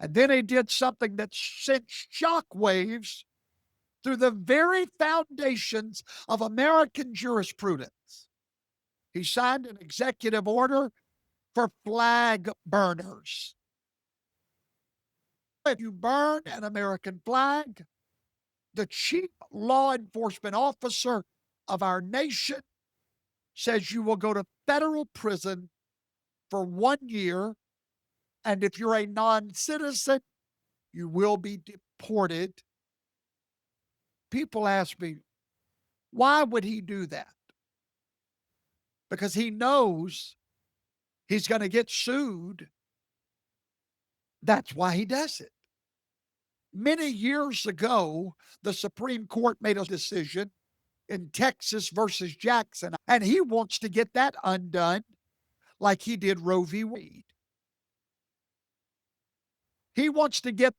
And then he did something that sent shockwaves through the very foundations of American jurisprudence. He signed an executive order for flag burners. If you burn an American flag, the chief law enforcement officer of our nation says you will go to federal prison for 1 year. And if you're a non citizen, you will be deported. People ask me, why would he do that? Because he knows he's going to get sued. That's why he does it. Many years ago, the Supreme Court made a decision in Texas versus Jackson, and he wants to get that undone like he did Roe v. Wade. He wants to get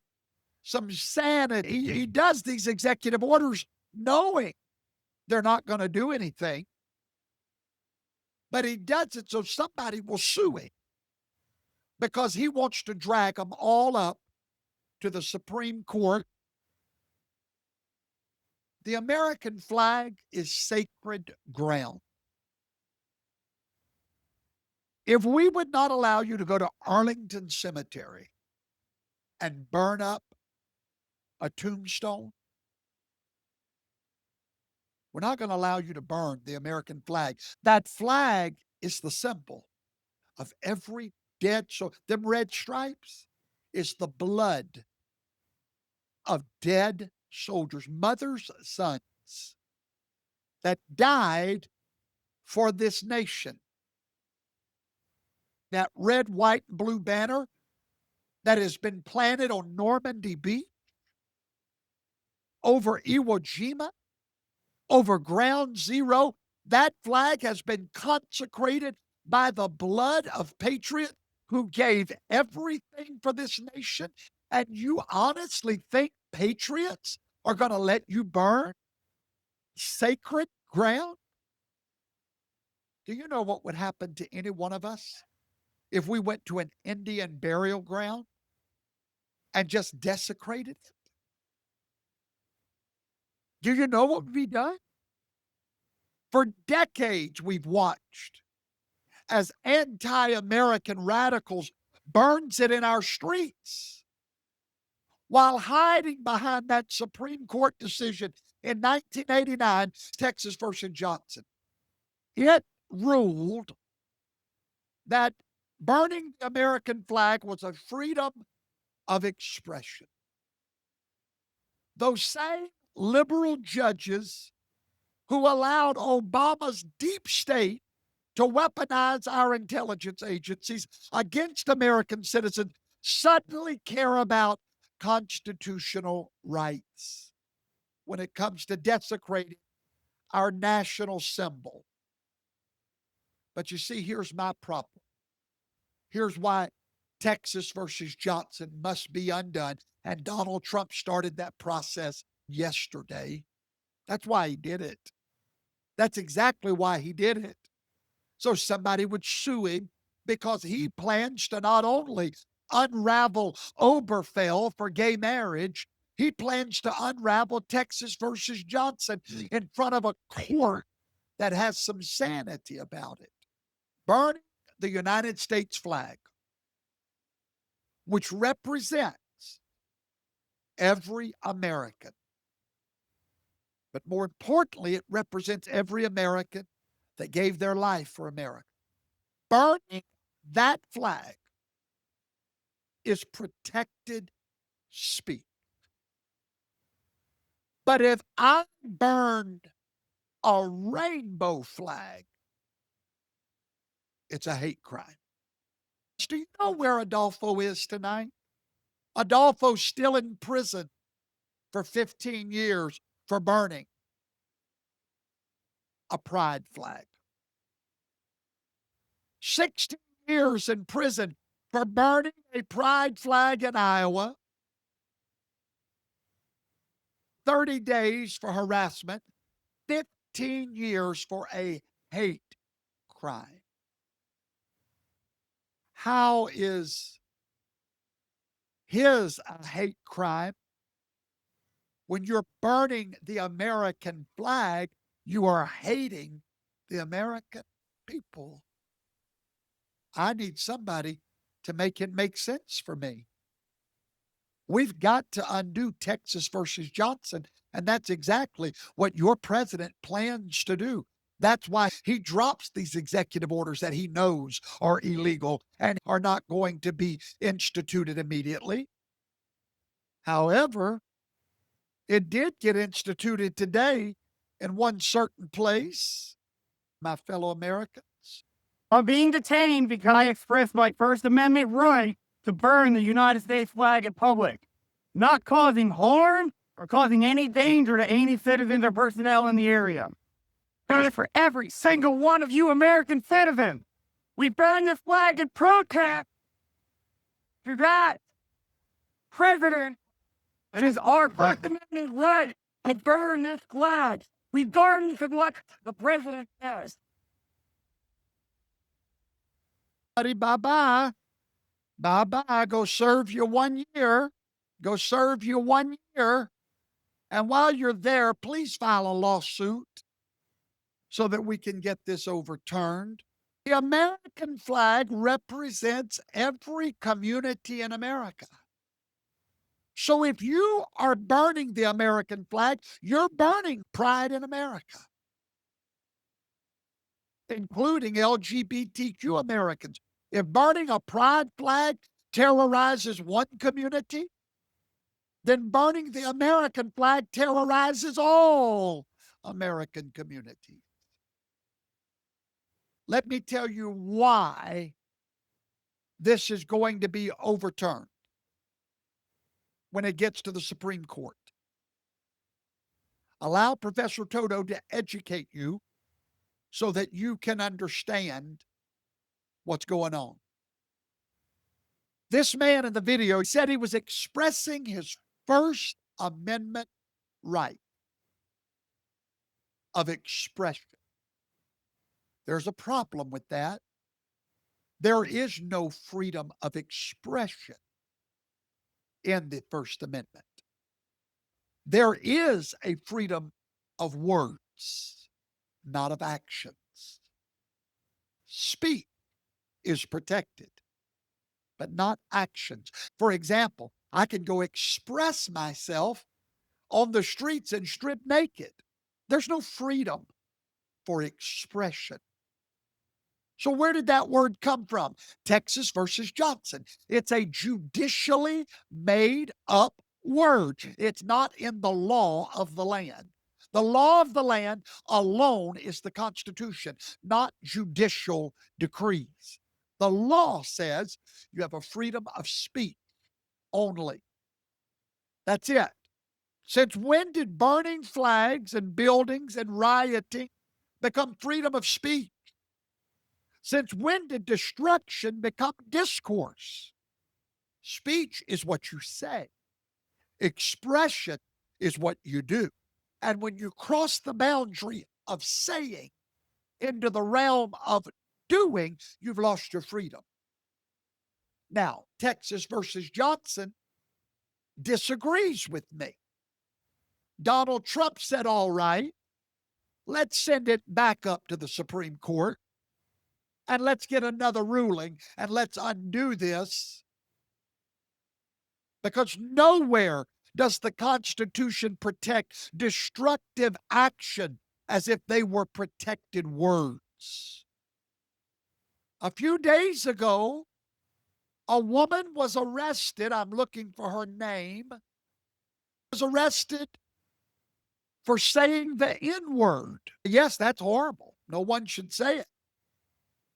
some sanity. He does these executive orders knowing they're not going to do anything, but he does it so somebody will sue him because he wants to drag them all up to the Supreme Court. The American flag is sacred ground. If we would not allow you to go to Arlington Cemetery and burn up a tombstone, we're not going to allow you to burn the American flag. That flag is the symbol of every dead soul. Them red stripes is the blood of dead soldiers, mothers, sons that died for this nation. That red, white, and blue banner that has been planted on Normandy Beach, over Iwo Jima, over Ground Zero, that flag has been consecrated by the blood of patriots who gave everything for this nation. And you honestly think patriots are going to let you burn sacred ground? Do you know what would happen to any one of us if we went to an Indian burial ground and just desecrated it? Do you know what would be done? For decades, we've watched as anti-American radicals burns it in our streets while hiding behind that Supreme Court decision in 1989, Texas versus Johnson. It ruled that burning the American flag was a freedom of expression. Those same liberal judges who allowed Obama's deep state to weaponize our intelligence agencies against American citizens suddenly care about constitutional rights when it comes to desecrating our national symbol. But you see, here's my problem. Here's why Texas versus Johnson must be undone. And Donald Trump started that process yesterday. That's why he did it. That's exactly why he did it. So somebody would sue him because he plans to not only unravel Obergefell for gay marriage, he plans to unravel Texas versus Johnson in front of a court that has some sanity about it. Burning the United States flag, which represents every American. But more importantly, it represents every American that gave their life for America. Burning that flag is protected speech. But if I burned a rainbow flag, it's a hate crime. Do you know where Adolfo is tonight? Adolfo's still in prison for 15 years for burning a pride flag. 16 years in prison for burning a pride flag in Iowa. 30 days for harassment. 15 years for a hate crime. How is is a hate crime. When you're burning the American flag, you are hating the American people. I need somebody to make it make sense for me. We've got to undo Texas versus Johnson, and that's exactly what your president plans to do. That's why he drops these executive orders that he knows are illegal and are not going to be instituted immediately. However, it did get instituted today in one certain place, my fellow Americans. I'm being detained because I expressed my First Amendment right to burn the United States flag in public, not causing harm or causing any danger to any citizens or personnel in the area. And for every single one of you American citizens, we burn this flag in protest to that president. It is our First Amendment right to burn this flag, regardless of what the president says. Buddy, bye-bye. Bye-bye. Go serve you 1 year. Go serve you 1 year. And while you're there, please file a lawsuit so that we can get this overturned. The American flag represents every community in America. So if you are burning the American flag, you're burning pride in America, including LGBTQ Americans. If burning a pride flag terrorizes one community, then burning the American flag terrorizes all American communities. Let me tell you why this is going to be overturned when it gets to the Supreme Court. Allow Professor Toto to educate you so that you can understand what's going on. This man in the video said he was expressing his First Amendment right of expression. There's a problem with that. There is no freedom of expression in the First Amendment. There is a freedom of words, not of actions. Speech is protected, but not actions. For example, I can go express myself on the streets and strip naked. There's no freedom for expression. So where did that word come from? Texas versus Johnson. It's a judicially made up word. It's not in the law of the land. The law of the land alone is the Constitution, not judicial decrees. The law says you have a freedom of speech only. That's it. Since when did burning flags and buildings and rioting become freedom of speech? Since when did destruction become discourse? Speech is what you say. Expression is what you do. And when you cross the boundary of saying into the realm of doing, you've lost your freedom. Now, Texas versus Johnson disagrees with me. Donald Trump said, all right, let's send it back up to the Supreme Court and let's get another ruling and let's undo this, because nowhere does the Constitution protect destructive action as if they were protected words. A few days ago, a woman was arrested. I'm looking for her name. Was arrested for saying the N-word. Yes, that's horrible. No one should say it.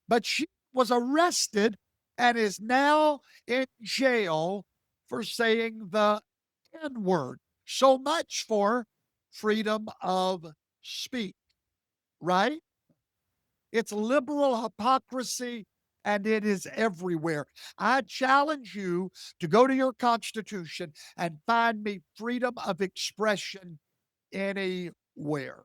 But she was arrested and is now in jail for saying the N-word. So much for freedom of speech, right? It's liberal hypocrisy and it is everywhere. I challenge you to go to your Constitution and find me freedom of expression anywhere.